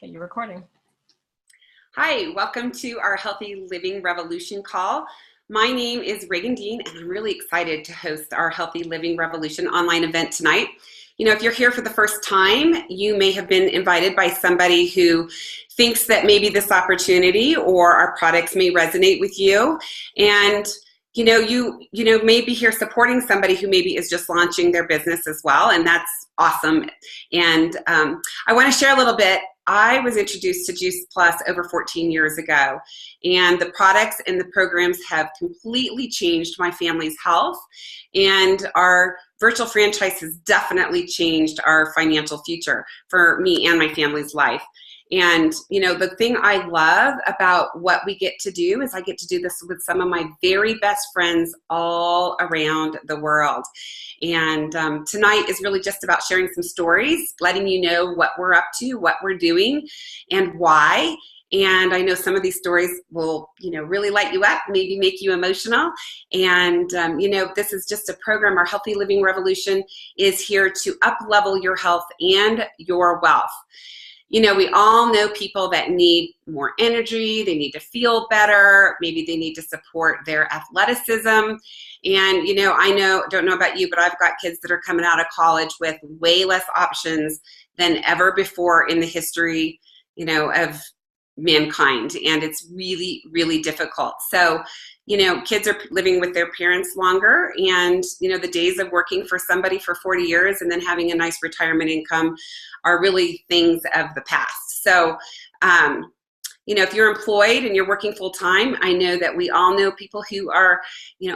Okay, you're recording. Hi, welcome to our Healthy Living Revolution call. My name is Reagan, and I'm really excited to host our Healthy Living Revolution online event tonight. You know, if you're here for the first time, you may have been invited by somebody who thinks that maybe this opportunity or our products may resonate with you. And you may be here supporting somebody who maybe is just launching their business as well, and that's awesome. And I want to share a little bit. I was introduced to Juice Plus over 14 years ago, and the products and the programs have completely changed my family's health, and our virtual franchise has definitely changed our financial future for me and my family's life. And, the thing I love about what we get to do is I get to do this with some of my very best friends all around the world. And tonight is really just about sharing some stories, letting you know what we're up to, what we're doing, and why. And I know some of these stories will, really light you up, maybe make you emotional. And, this is just a program. Our Healthy Living Revolution is here to up-level your health and your wealth. We all know people that need more energy, they need to feel better, maybe they need to support their athleticism. And, don't know about you, but I've got kids that are coming out of college with way less options than ever before in the history, of mankind. And it's really, really difficult. So, kids are living with their parents longer, and, the days of working for somebody for 40 years and then having a nice retirement income are really things of the past. So, if you're employed and you're working full time, I know that we all know people who are,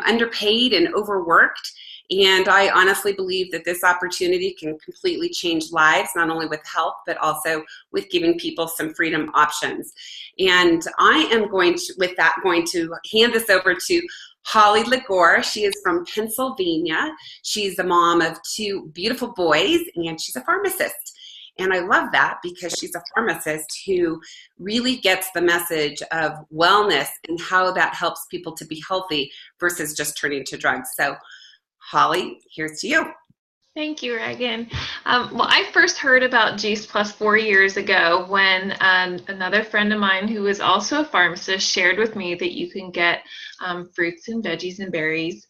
underpaid and overworked. And I honestly believe that this opportunity can completely change lives, not only with health, but also with giving people some freedom options. And I am going to hand this over to Holly Liguore. She is from Pennsylvania. She's the mom of two beautiful boys, and she's a pharmacist. And I love that because she's a pharmacist who really gets the message of wellness and how that helps people to be healthy versus just turning to drugs. So Holly, here's to you. Thank you, Reagan. Well, I first heard about Juice Plus 4 years ago when another friend of mine who is also a pharmacist shared with me that you can get fruits and veggies and berries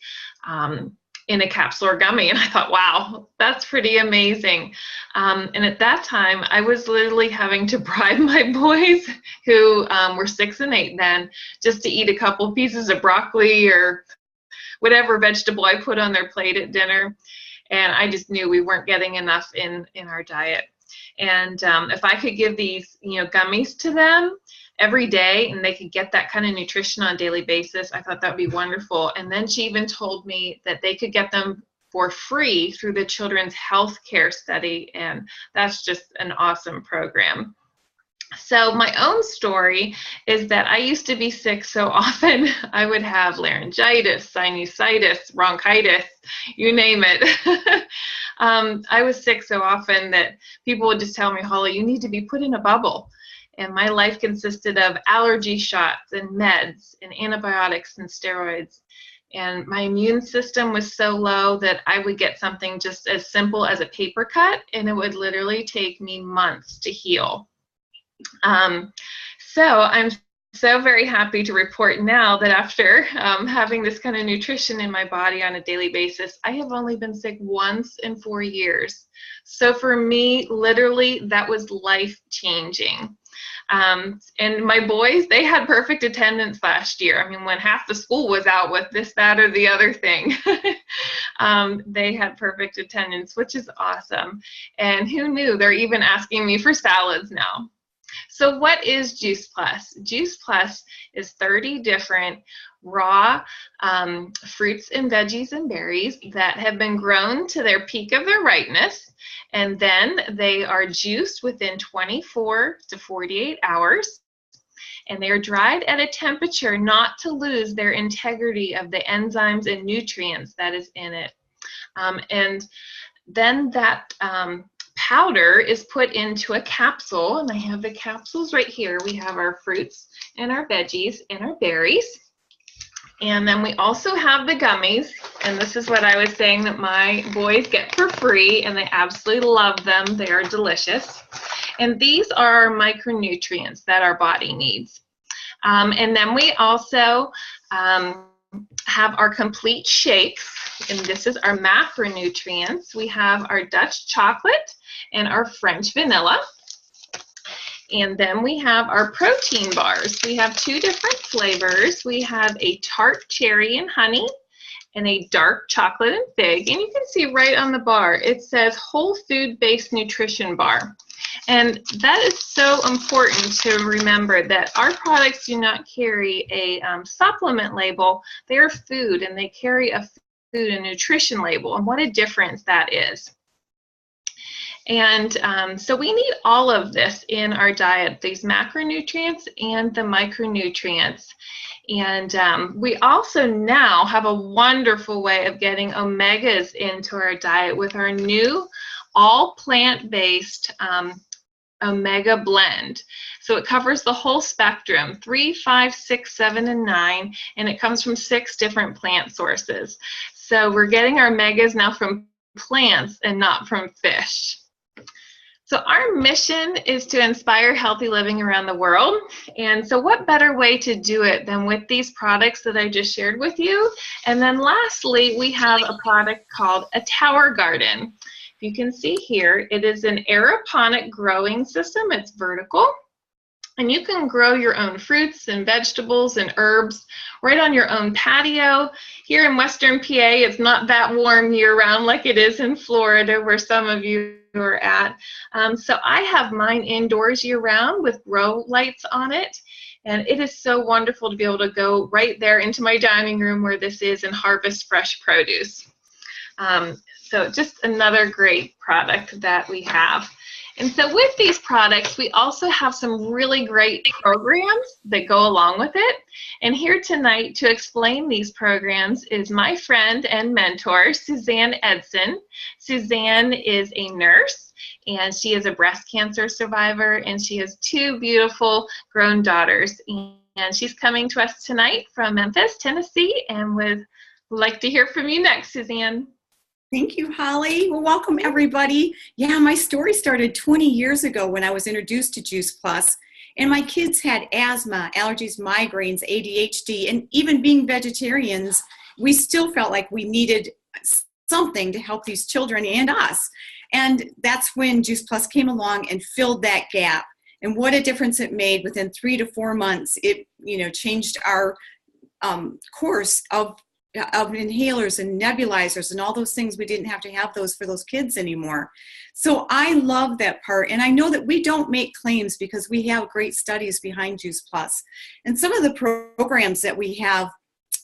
in a capsule or gummy. And I thought, wow, that's pretty amazing. And at that time, I was literally having to bribe my boys who were 6 and 8 then just to eat a couple pieces of broccoli or whatever vegetable I put on their plate at dinner. And I just knew we weren't getting enough in our diet. And if I could give these, gummies to them every day and they could get that kind of nutrition on a daily basis, I thought that would be wonderful. And then she even told me that they could get them for free through the Children's Health Care Study. And that's just an awesome program. So my own story is that I used to be sick so often. I would have laryngitis, sinusitis, bronchitis, you name it. I was sick so often that people would just tell me, Holly, you need to be put in a bubble. And my life consisted of allergy shots and meds and antibiotics and steroids. And my immune system was so low that I would get something just as simple as a paper cut, and it would literally take me months to heal. So I'm so very happy to report now that after having this kind of nutrition in my body on a daily basis, I have only been sick once in 4 years. So for me, literally, that was life-changing. And my boys, they had perfect attendance last year. I mean, when half the school was out with this, that, or the other thing, they had perfect attendance, which is awesome. And who knew? They're even asking me for salads now. So what is Juice Plus? Juice Plus is 30 different raw fruits and veggies and berries that have been grown to their peak of their ripeness, and then they are juiced within 24 to 48 hours, and they are dried at a temperature not to lose their integrity of the enzymes and nutrients that is in it. And then that powder is put into a capsule, and I have the capsules right here. We have our fruits and our veggies and our berries. And then we also have the gummies, and this is what I was saying that my boys get for free, and they absolutely love them. They are delicious. And these are micronutrients that our body needs. And then we also have our complete shakes, and this is our macronutrients. We have our Dutch chocolate and our French vanilla. And then we have our protein bars. We have two different flavors. We have a tart cherry and honey and a dark chocolate and fig. And you can see right on the bar, it says whole food based nutrition bar. And that is so important to remember, that our products do not carry a supplement label. They are food, and they carry a food and nutrition label. And what a difference that is. And so we need all of this in our diet, these macronutrients and the micronutrients. And we also now have a wonderful way of getting omegas into our diet with our new all plant-based omega blend. So it covers the whole spectrum, 3, 5, 6, 7, and 9, and it comes from 6 different plant sources. So we're getting our omegas now from plants and not from fish. So our mission is to inspire healthy living around the world. And so what better way to do it than with these products that I just shared with you? And then lastly, we have a product called a tower garden. You can see here, it is an aeroponic growing system. It's vertical. And you can grow your own fruits and vegetables and herbs right on your own patio. Here in Western PA, it's not that warm year-round like it is in Florida, where some of you are at. So I have mine indoors year-round with grow lights on it. And it is so wonderful to be able to go right there into my dining room where this is and harvest fresh produce. So just another great product that we have. And so with these products, we also have some really great programs that go along with it. And here tonight to explain these programs is my friend and mentor, Susanne Edson. Susanne is a nurse, and she is a breast cancer survivor, and she has 2 beautiful grown daughters. And she's coming to us tonight from Memphis, Tennessee, and would like to hear from you next, Susanne. Thank you, Holly. Well, welcome everybody. Yeah, my story started 20 years ago when I was introduced to Juice Plus, and my kids had asthma, allergies, migraines, ADHD, and even being vegetarians, we still felt like we needed something to help these children and us. And that's when Juice Plus came along and filled that gap. And what a difference it made. Within 3 to 4 months, it changed our course of inhalers and nebulizers and all those things. We didn't have to have those for those kids anymore. So I love that part. And I know that we don't make claims because we have great studies behind Juice Plus. And some of the programs that we have,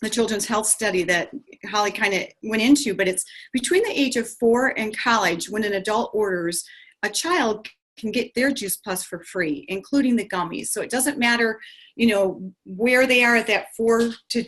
the Children's Health Study that Holly kind of went into, but it's between the age of 4 and college, when an adult orders, a child can get their Juice Plus for free, including the gummies. So it doesn't matter, where they are at that 4 to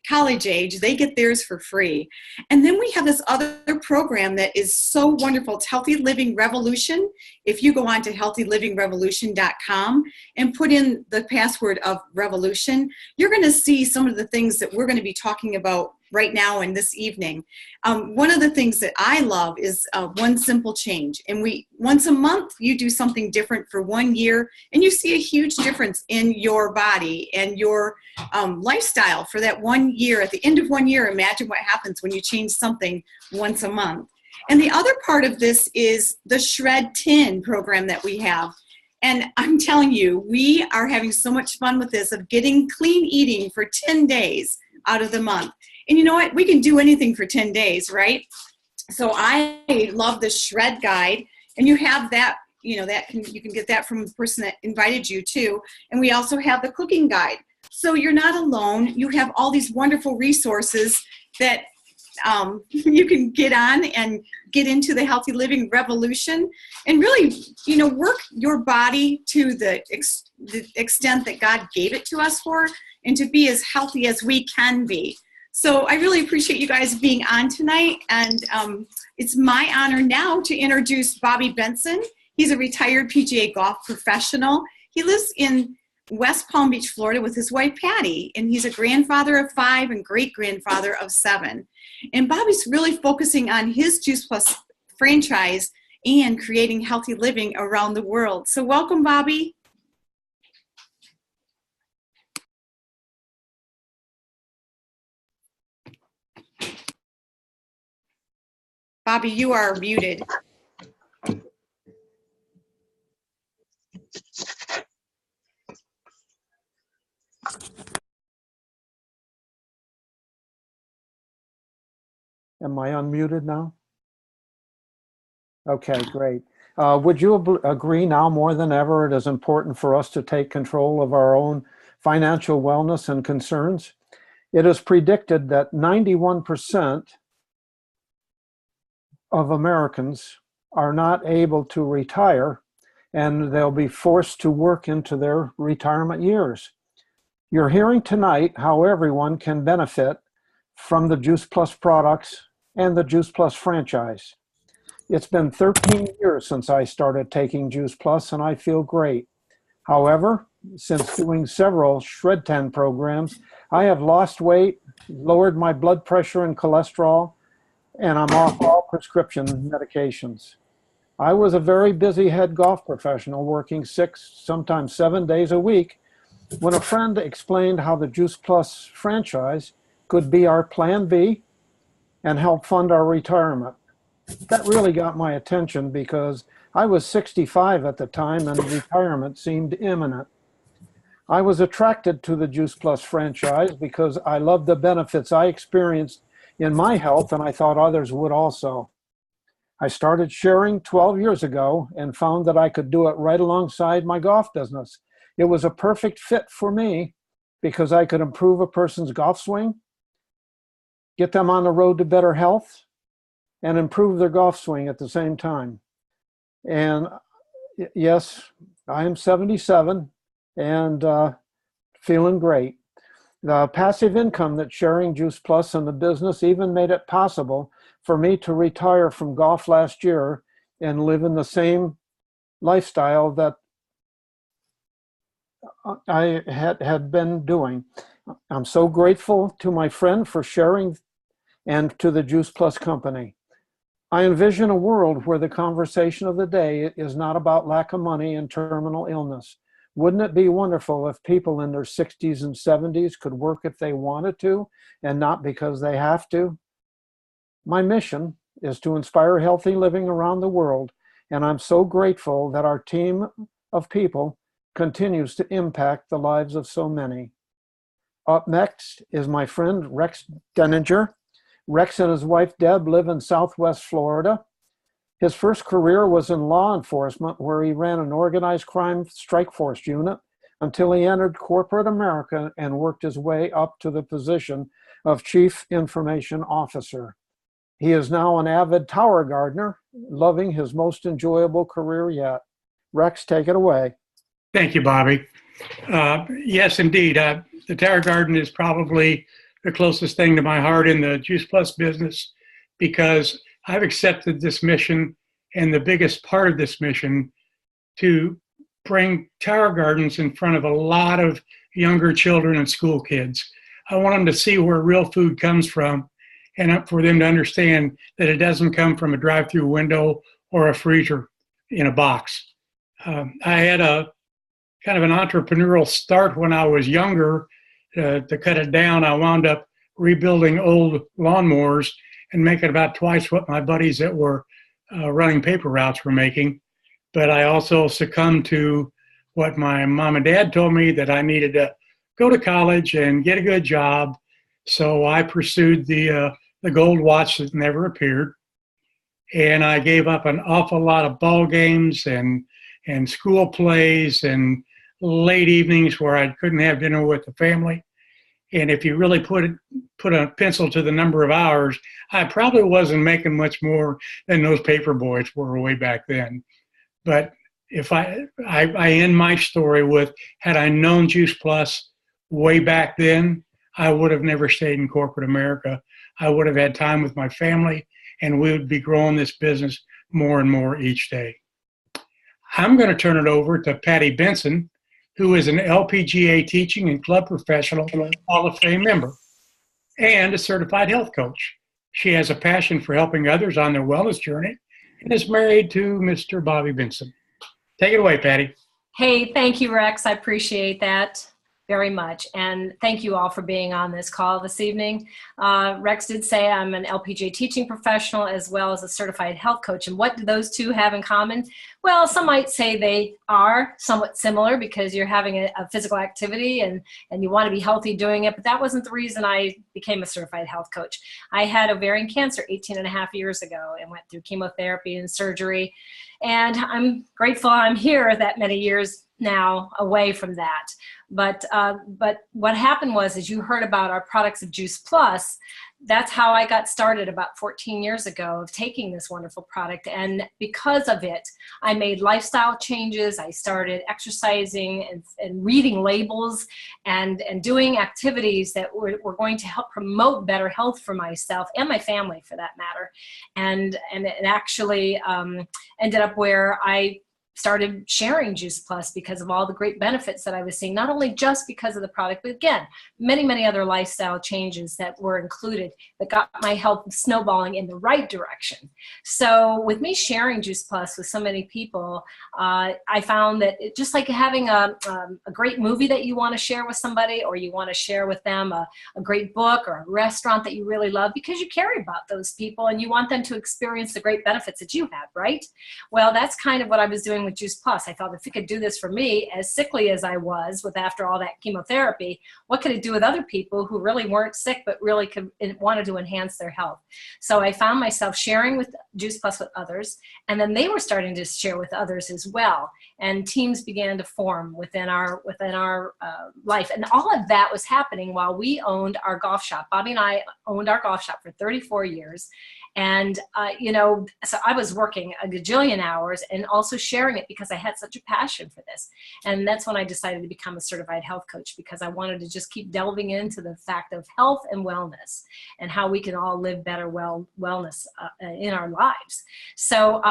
college age, they get theirs for free. And then we have this other program that is so wonderful. It's Healthy Living Revolution. If you go on to healthylivingrevolution.com and put in the password of revolution, you're going to see some of the things that we're going to be talking about right now and this evening. One of the things that I love is one simple change. And once a month, you do something different for 1 year, and you see a huge difference in your body and your lifestyle for that 1 year. At the end of 1 year, imagine what happens when you change something once a month. And the other part of this is the Shred 10 program that we have. And I'm telling you, we are having so much fun with this, of getting clean eating for 10 days out of the month. And you know what? We can do anything for 10 days, right? So I love the Shred Guide. And you have that, you can get that from the person that invited you too. And we also have the Cooking Guide. So you're not alone. You have all these wonderful resources that you can get on and get into the healthy living revolution, and really, work your body to the extent that God gave it to us for, and to be as healthy as we can be. So I really appreciate you guys being on tonight. And it's my honor now to introduce Bobby Benson. He's a retired PGA golf professional. He lives in West Palm Beach, Florida with his wife, Patti, and he's a grandfather of 5 and great-grandfather of 7. And Bobby's really focusing on his Juice Plus franchise and creating healthy living around the world. So welcome, Bobby. Bobby, you are muted. Am I unmuted now? Okay, great. Would you agree now more than ever it is important for us to take control of our own financial wellness and concerns? It is predicted that 91% of Americans are not able to retire, and they'll be forced to work into their retirement years. You're hearing tonight how everyone can benefit from the Juice Plus products and the Juice Plus franchise. It's been 13 years since I started taking Juice Plus, and I feel great. However, since doing several Shred 10 programs, I have lost weight, lowered my blood pressure and cholesterol, and I'm off all prescription medications. I was a very busy head golf professional working 6, sometimes 7 days a week when a friend explained how the Juice Plus franchise could be our plan B and help fund our retirement. That really got my attention because I was 65 at the time and retirement seemed imminent. I was attracted to the Juice Plus franchise because I loved the benefits I experienced in my health, and I thought others would also. I started sharing 12 years ago and found that I could do it right alongside my golf business. It was a perfect fit for me because I could improve a person's golf swing, get them on the road to better health, and improve their golf swing at the same time. And yes, I am 77 and feeling great. The passive income that sharing Juice Plus and the business even made it possible for me to retire from golf last year and live in the same lifestyle that I had been doing. I'm so grateful to my friend for sharing and to the Juice Plus company. I envision a world where the conversation of the day is not about lack of money and terminal illness. Wouldn't it be wonderful if people in their 60s and 70s could work if they wanted to and not because they have to? My mission is to inspire healthy living around the world, and I'm so grateful that our team of people continues to impact the lives of so many. Up next is my friend Rex Dendinger. Rex and his wife Deb live in Southwest Florida. His first career was in law enforcement, where he ran an organized crime strike force unit until he entered corporate America and worked his way up to the position of Chief Information Officer. He is now an avid tower gardener, loving his most enjoyable career yet. Rex, take it away. Thank you, Bobby. Yes, indeed. The tower garden is probably the closest thing to my heart in the Juice Plus business because I've accepted this mission, and the biggest part of this mission, to bring tower gardens in front of a lot of younger children and school kids. I want them to see where real food comes from and for them to understand that it doesn't come from a drive-through window or a freezer in a box. I had a kind of an entrepreneurial start when I was younger. To cut it down, I wound up rebuilding old lawnmowers and making about twice what my buddies that were running paper routes were making. But I also succumbed to what my mom and dad told me, that I needed to go to college and get a good job. So I pursued the gold watch that never appeared. And I gave up an awful lot of ball games and school plays and late evenings where I couldn't have dinner with the family. And if you really put a pencil to the number of hours, I probably wasn't making much more than those paper boys were way back then. But if I end my story with, had I known Juice Plus way back then, I would have never stayed in corporate America. I would have had time with my family, and we would be growing this business more and more each day. I'm going to turn it over to Patti Benson, who is an LPGA teaching and club professional Hall of Fame member and a certified health coach. She has a passion for helping others on their wellness journey and is married to Mr. Bobby Benson. Take it away, Patti. Hey, thank you, Rex. I appreciate that very much. And thank you all for being on this call this evening. Rex did say I'm an LPGA teaching professional as well as a certified health coach. And what do those two have in common? Well, some might say they are somewhat similar because you're having a physical activity and you want to be healthy doing it. But that wasn't the reason I became a certified health coach. I had ovarian cancer 18 and a half years ago and went through chemotherapy and surgery. And I'm grateful I'm here that many years now away from that. But what happened was, as you heard about our products of Juice Plus, that's how I got started about 14 years ago of taking this wonderful product. And because of it, I made lifestyle changes. I started exercising and reading labels and doing activities that were going to help promote better health for myself and my family for that matter. And it actually ended up where I started sharing Juice Plus because of all the great benefits that I was seeing, not only just because of the product, but again, many, many other lifestyle changes that were included that got my health snowballing in the right direction. So with me sharing Juice Plus with so many people, I found that just like having a great movie that you want to share with somebody, or you want to share with them a great book or a restaurant that you really love because you care about those people and you want them to experience the great benefits that you have, right? Well, that's kind of what I was doing with Juice Plus. I thought if it could do this for me, as sickly as I was with after all that chemotherapy, what could it do with other people who really weren't sick but really wanted to enhance their health? So I found myself sharing with Juice Plus with others, and then they were starting to share with others as well, and teams began to form within our life. And all of that was happening while we owned our golf shop. Bobby and I owned our golf shop for 34 years. And, so I was working a gajillion hours and also sharing it because I had such a passion for this. And that's when I decided to become a certified health coach, because I wanted to just keep delving into the fact of health and wellness and how we can all live better wellness in our lives. So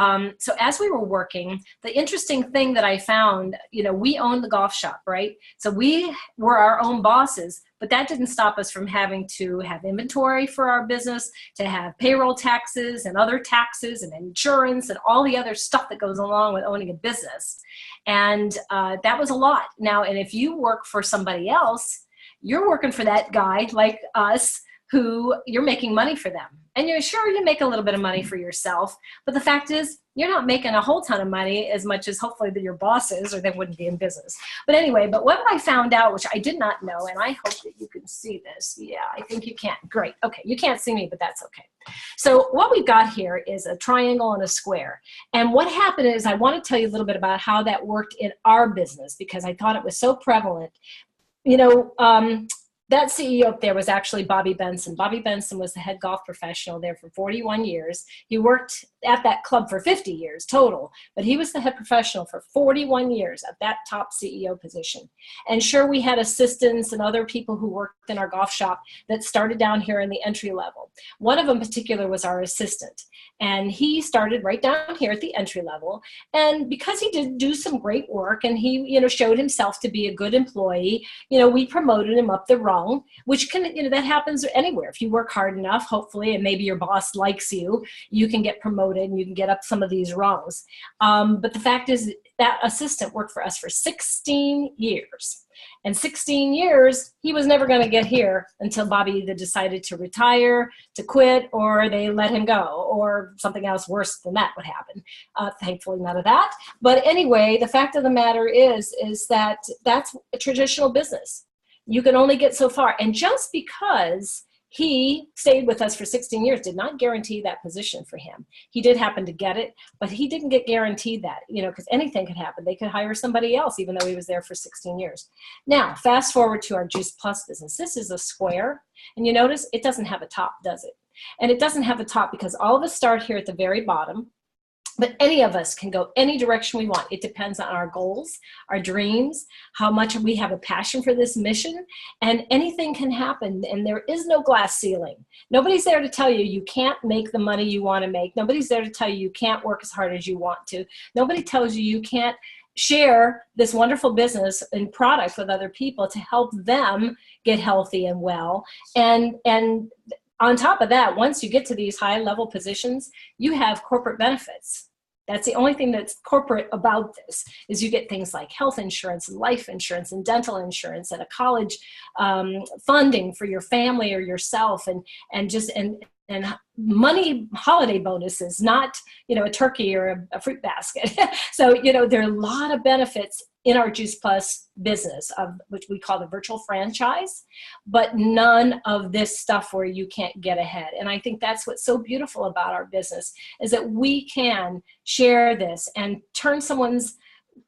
as we were working, the interesting thing that I found, we owned the golf shop, right? So we were our own bosses. But that didn't stop us from having to have inventory for our business, to have payroll taxes and other taxes and insurance and all the other stuff that goes along with owning a business. And that was a lot. Now, and if you work for somebody else, you're working for that guy like us who you're making money for them. And you're sure you make a little bit of money for yourself, but the fact is you're not making a whole ton of money as much as hopefully that your boss is, or they wouldn't be in business. But anyway, but what I found out, which I did not know, and I hope that you can see this. Yeah, I think you can. Great. Okay, you can't see me, but that's okay. So what we've got here is a triangle and a square. And what happened is I want to tell you a little bit about how that worked in our business, because I thought it was so prevalent. That CEO up there was actually Bobby Benson. Bobby Benson was the head golf professional there for 41 years. He worked at that club for 50 years total, but he was the head professional for 41 years at that top CEO position. And sure, we had assistants and other people who worked in our golf shop that started down here in the entry level. One of them in particular was our assistant. And he started right down here at the entry level. And because he did do some great work and he, showed himself to be a good employee, we promoted him up the rung, which can, that happens anywhere. If you work hard enough, hopefully, and maybe your boss likes you, you can get promoted and you can get up some of these rungs. But the fact is that assistant worked for us for 16 years. And 16 years, he was never going to get here until Bobby either decided to retire, to quit, or they let him go, or something else worse than that would happen. Thankfully, none of that. But anyway, the fact of the matter is that that's a traditional business. You can only get so far. And just because he stayed with us for 16 years did not guarantee that position for him. He did happen to get it, but he didn't get guaranteed that, because anything could happen. They could hire somebody else, even though he was there for 16 years. Now, fast forward to our Juice Plus business. This is a square, and you notice it doesn't have a top, does it? And it doesn't have a top because all of us start here at the very bottom. But any of us can go any direction we want. It depends on our goals, our dreams, how much we have a passion for this mission, and anything can happen. And there is no glass ceiling. Nobody's there to tell you you can't make the money you want to make. Nobody's there to tell you you can't work as hard as you want to. Nobody tells you you can't share this wonderful business and product with other people to help them get healthy and well. And on top of that, once you get to these high level positions, you have corporate benefits. That's the only thing that's corporate about this, is you get things like health insurance and life insurance and dental insurance and a college funding for your family or yourself, and money holiday bonuses, not, a turkey or a fruit basket. So, there are a lot of benefits in our Juice Plus business, of which we call the virtual franchise, but none of this stuff where you can't get ahead. And I think that's what's so beautiful about our business, is that we can share this and turn someone's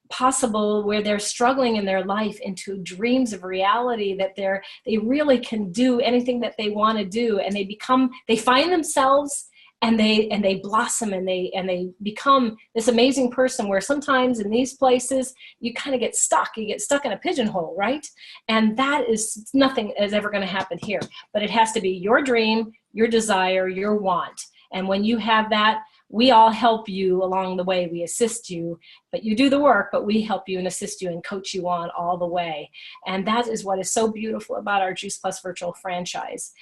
possible where they're struggling in their life into dreams of reality, that they really can do anything that they want to do, and they find themselves, and they blossom, and they become this amazing person, where sometimes in these places you kind of get stuck. You get stuck in a pigeonhole, right? And that is nothing is ever going to happen here. But it has to be your dream, your desire, your want. And when you have that, we all help you along the way. We assist you, but you do the work, but we help you and assist you and coach you on all the way. And that is what is so beautiful about our Juice Plus virtual franchise.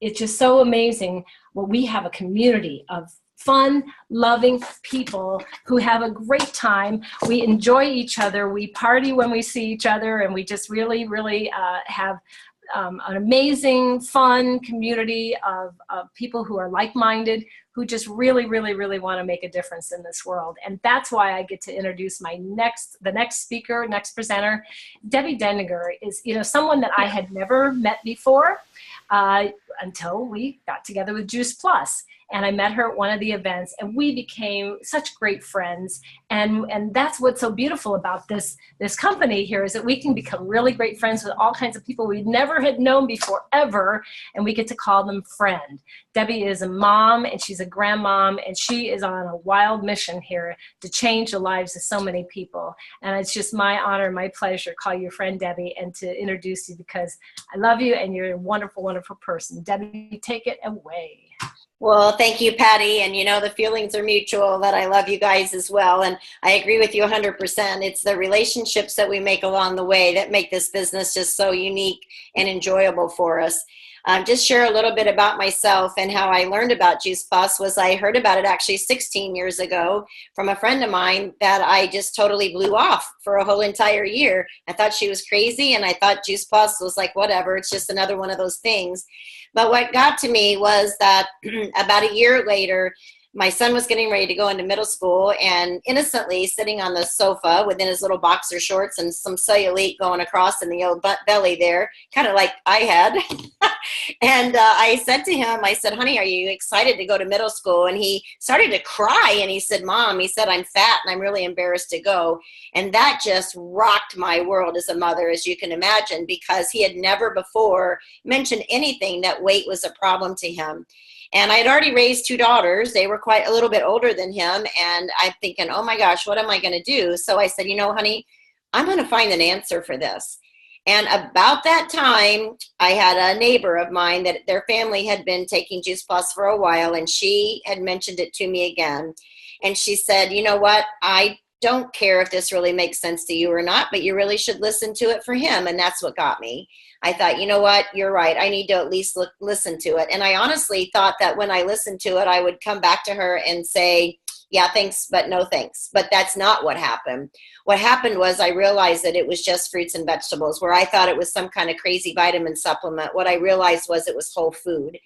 It's just so amazing. Well, we have a community of fun, loving people who have a great time. We enjoy each other. We party when we see each other, and we just really, really have an amazing, fun community of people who are like-minded, who just really, really, really want to make a difference in this world. And that's why I get to introduce the next speaker, next presenter. Debbie Dendinger is, someone that I had never met before until we got together with Juice Plus. And I met her at one of the events, and we became such great friends. And that's what's so beautiful about this company here, is that we can become really great friends with all kinds of people we never had known before, ever, and we get to call them friend. Debbie is a mom, and she's a grandmom, and she is on a wild mission here to change the lives of so many people. And it's just my honor, my pleasure to call you friend Debbie, and to introduce you, because I love you, and you're a wonderful, wonderful person. Debbie, take it away. Well, thank you, Patti. And the feelings are mutual, that I love you guys as well. And I agree with you 100%. It's the relationships that we make along the way that make this business just so unique and enjoyable for us. Just share a little bit about myself and how I learned about Juice Plus. Was I heard about it actually 16 years ago from a friend of mine that I just totally blew off for a whole entire year. I thought she was crazy, and I thought Juice Plus was like, whatever, it's just another one of those things. But what got to me was that about a year later, my son was getting ready to go into middle school, and innocently sitting on the sofa within his little boxer shorts and some cellulite going across in the old butt belly there, kind of like I had. And I said to him, I said, honey, are you excited to go to middle school? And he started to cry, and he said, Mom, he said, I'm fat and I'm really embarrassed to go. And that just rocked my world as a mother, as you can imagine, because he had never before mentioned anything that weight was a problem to him. And I had already raised 2 daughters. They were quite a little bit older than him. And I'm thinking, oh my gosh, what am I going to do? So I said, honey, I'm going to find an answer for this. And about that time, I had a neighbor of mine that their family had been taking Juice Plus for a while, and she had mentioned it to me again. And she said, you know what, I don't care if this really makes sense to you or not, but you really should listen to it for him. And that's what got me. I thought, you know what, you're right. I need to at least listen to it. And I honestly thought that when I listened to it, I would come back to her and say, yeah, thanks, but no thanks. But that's not what happened. What happened was I realized that it was just fruits and vegetables, where I thought it was some kind of crazy vitamin supplement. What I realized was it was whole food.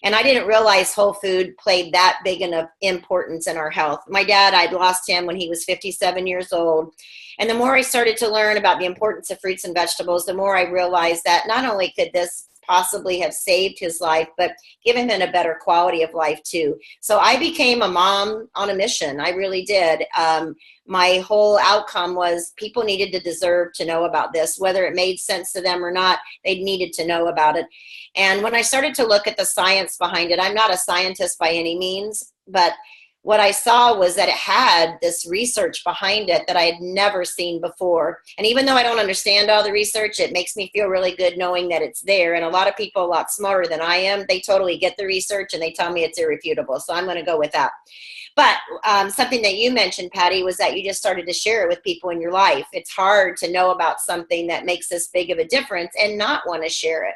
And I didn't realize whole food played that big enough importance in our health. My dad, I'd lost him when he was 57 years old. And the more I started to learn about the importance of fruits and vegetables, the more I realized that not only could this possibly have saved his life, but given him a better quality of life too. So I became a mom on a mission. I really did. My whole outcome was people needed to deserve to know about this, whether it made sense to them or not, they needed to know about it. And when I started to look at the science behind it, I'm not a scientist by any means, but what I saw was that it had this research behind it that I had never seen before. And even though I don't understand all the research, it makes me feel really good knowing that it's there. And a lot of people a lot smarter than I am, they totally get the research and they tell me it's irrefutable. So I'm going to go with that. But something that you mentioned, Patti, was that you just started to share it with people in your life. It's hard to know about something that makes this big of a difference and not want to share it.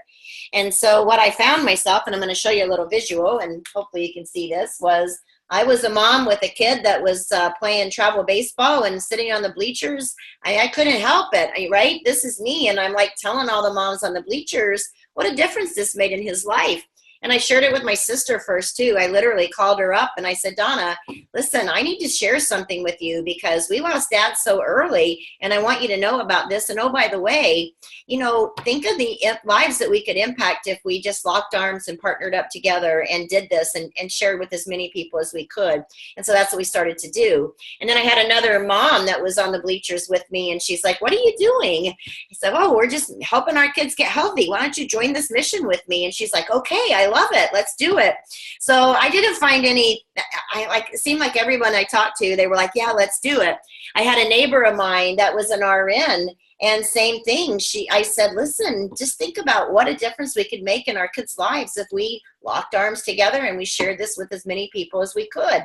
And so what I found myself, and I'm going to show you a little visual, and hopefully you can see this, was I was a mom with a kid that was playing travel baseball and sitting on the bleachers. I couldn't help it, right? This is me. And I'm like telling all the moms on the bleachers what a difference this made in his life. And I shared it with my sister first, too. I literally called her up and I said, Donna, listen, I need to share something with you because we lost Dad so early, and I want you to know about this. And oh, by the way, you know, think of the lives that we could impact if we just locked arms and partnered up together and did this and shared with as many people as we could. And so that's what we started to do. And then I had another mom that was on the bleachers with me, and she's like, what are you doing? I said, oh, we're just helping our kids get healthy. Why don't you join this mission with me? And she's like, okay, I love it. Let's do it. So I didn't find any, it seemed like everyone I talked to, they were like, yeah, let's do it. I had a neighbor of mine that was an RN, and same thing. I said, listen, just think about what a difference we could make in our kids' lives if we locked arms together and we shared this with as many people as we could.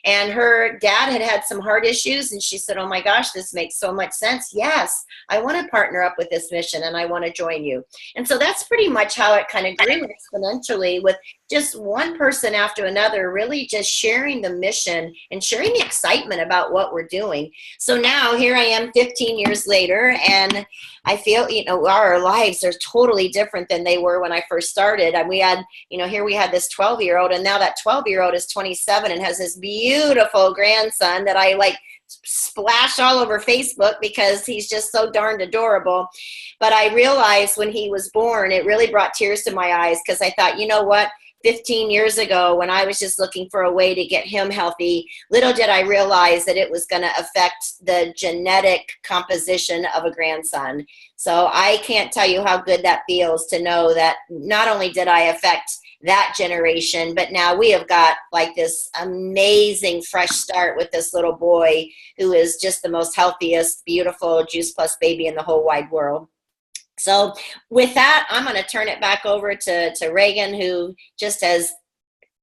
And her dad had some heart issues, and she said, oh my gosh, this makes so much sense. Yes, I want to partner up with this mission and I want to join you. And so that's pretty much how it kind of grew exponentially, with just one person after another, really just sharing the mission and sharing the excitement about what we're doing. So now here I am 15 years later, and I feel, you know, our lives are totally different than they were when I first started. And we had, you know, here we had this 12-year-old, and now that 12-year-old is 27 and has this beautiful grandson that I like splash all over Facebook because he's just so darned adorable. But I realized when he was born, it really brought tears to my eyes, because I thought, you know what? 15 years ago, when I was just looking for a way to get him healthy, little did I realize that it was going to affect the genetic composition of a grandson. So I can't tell you how good that feels to know that not only did I affect that generation, but now we have got like this amazing fresh start with this little boy who is just the most healthiest, beautiful Juice Plus baby in the whole wide world. So with that, I'm going to turn it back over to Reagan, who just has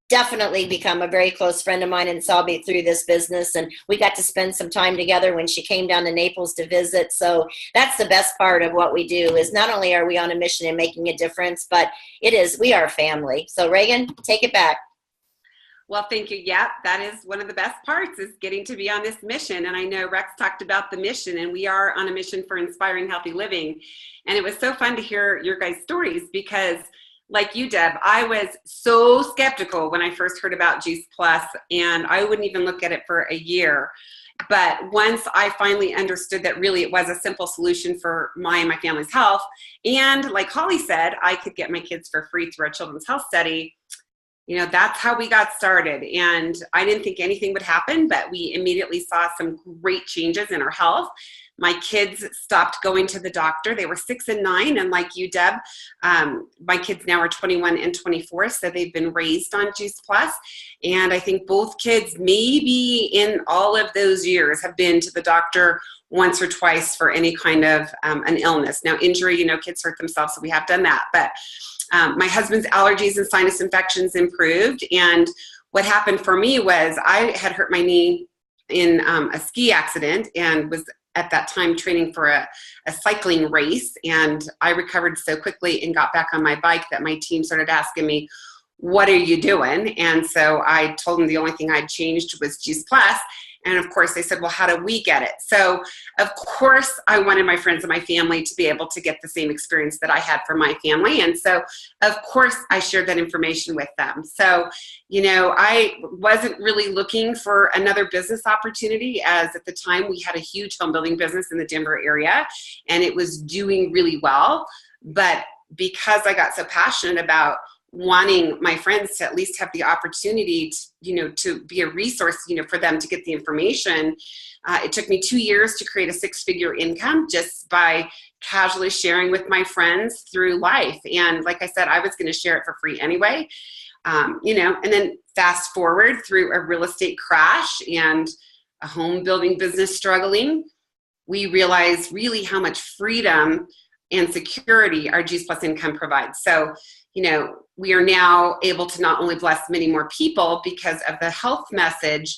definitely become a very close friend of mine and saw me through this business. And we got to spend some time together when she came down to Naples to visit. So that's the best part of what we do, is not only are we on a mission and making a difference, but we are family. So Reagan, take it back. Well, thank you. Yeah, that is one of the best parts, is getting to be on this mission. And I know Rex talked about the mission, and we are on a mission for inspiring healthy living. And it was so fun to hear your guys' stories, because like you, Deb, I was so skeptical when I first heard about Juice Plus, and I wouldn't even look at it for a year. But once I finally understood that really it was a simple solution for my and my family's health, and like Holly said, I could get my kids for free through our children's health study, you know, that's how we got started. And I didn't think anything would happen, but we immediately saw some great changes in our health. My kids stopped going to the doctor. They were 6 and 9. And like you, Deb, my kids now are 21 and 24. So they've been raised on Juice Plus. And I think both kids, maybe in all of those years, have been to the doctor once or twice for any kind of an illness. Now, injury, you know, kids hurt themselves, so we have done that. But my husband's allergies and sinus infections improved. And what happened for me was I had hurt my knee in a ski accident and was at that time training for a cycling race. And I recovered so quickly and got back on my bike that my team started asking me, what are you doing? And so I told them the only thing I'd changed was Juice Plus. And of course they said, well, how do we get it? So of course I wanted my friends and my family to be able to get the same experience that I had for my family. And so of course I shared that information with them. So, you know, I wasn't really looking for another business opportunity, as at the time we had a huge home building business in the Denver area and it was doing really well. But because I got so passionate about wanting my friends to at least have the opportunity to, you know, to be a resource, you know, for them to get the information. It took me 2 years to create a 6-figure income just by casually sharing with my friends through life. And like I said, I was going to share it for free anyway. And then fast forward through a real estate crash and a home building business struggling, we realize really how much freedom and security our Juice Plus income provides. So, we are now able to not only bless many more people because of the health message,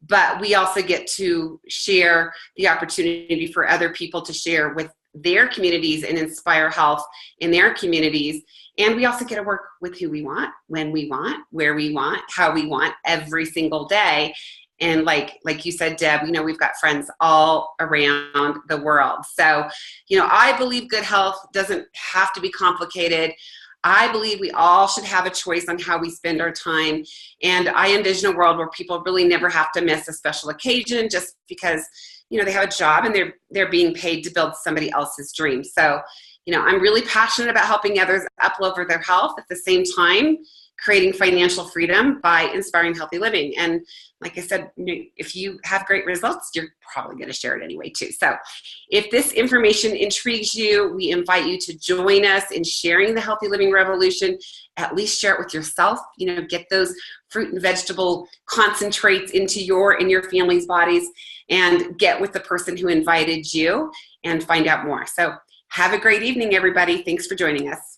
but we also get to share the opportunity for other people to share with their communities and inspire health in their communities. And we also get to work with who we want, when we want, where we want, how we want, every single day. And like you said, Deb, we've got friends all around the world. So, I believe good health doesn't have to be complicated. I believe we all should have a choice on how we spend our time. And I envision a world where people really never have to miss a special occasion just because, they have a job and they're being paid to build somebody else's dream. So, I'm really passionate about helping others up-level their health at the same time, creating financial freedom by inspiring healthy living. And like I said, if you have great results, you're probably going to share it anyway too. So if this information intrigues you, we invite you to join us in sharing the healthy living revolution. At least share it with yourself, get those fruit and vegetable concentrates into your and your family's bodies, and get with the person who invited you and find out more. So have a great evening, everybody. Thanks for joining us.